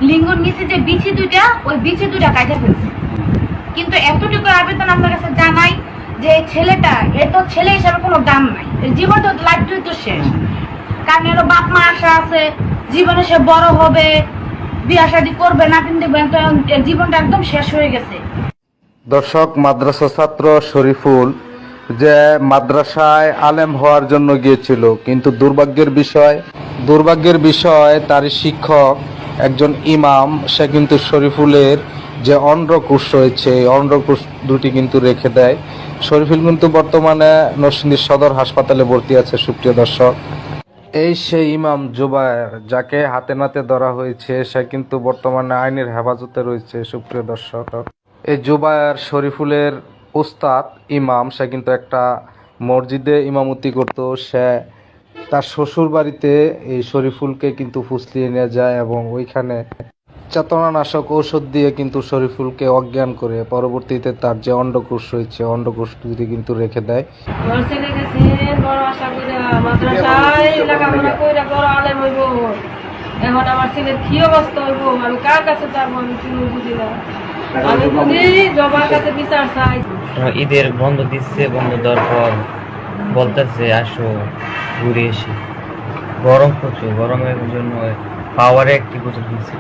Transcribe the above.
লিঙ্গর নিচে যে বিচি দুইটা, ওই বিচি দুইটা কাটে ফেলছে। কিন্তু এতটুকু আবেদন আপনার কাছে জানাই যে ছেলেটা এত ছেলে হিসাবে কোনো দাম নাই, জীবন তো লাইফটাই তো শেষ। কারণ এর বাপ মা আশা আছে জীবনে সে বড় হবে, বিয়ে শাদী করবে, নাতিন দেখবেন, তো জীবনটা একদম শেষ হয়ে গেছে। দর্শক, মাদ্রাসা ছাত্র শরীফুল যে মাদ্রাসায় আলেম হওয়ার জন্য গিয়েছিল, কিন্তু দুর্ভাগ্যের বিষয় তার শিক্ষক একজন ইমাম, সে কিন্তু শরীফুলের যে অন্ডকোষ রয়েছে এই অন্ডকোষ দুটি কিন্তু রেখে দেয়। শরীফুল কিন্তু বর্তমানে নরসিংদী সদর হাসপাতালে ভর্তি আছে। সুপ্রিয় দর্শক, এই সেই ইমাম জুবায়ের যাকে হাতে নাতে ধরা হয়েছে, সে কিন্তু বর্তমানে আইনের হেফাজতে রয়েছে। সুপ্রিয় দর্শক, এই জুবায়ের শরীফুলের উস্তাদ ইমাম, সে কিন্তু একটা মসজিদে ইমামতি করত। সে তার শ্বশুর বাড়িতে এই শরীফুলকে কিন্তু ফুসলিয়ে নিয়ে যায় এবং ওইখানে চেতনানাশক ঔষধ দিয়ে কিন্তু শরীফুলকে অজ্ঞান করে পরবর্তীতে তার যে অন্ডকোষ রয়েছে অন্ডকোষ দুটি কিন্তু রেখে দেয়। আমার ছেলে গেছে বড় আশা করে মাদ্রাসায় লেখাপড়া করে বড় আলেম হইব। এখন আমার ছেলের কি অবস্থা হইব, আমি কার কাছে যাবো, আমি কোনো বুঝি না। আমি বুঝি জবার কাছে বিচার চাই। ঈদের বন্ধ দিচ্ছে, বন্ধ দেওয়ার পর বলতেছে আসো ঘুরে এসে। গরম প্রচুর, গরমের জন্য পাওয়ারে একটি গোসল দিচ্ছে।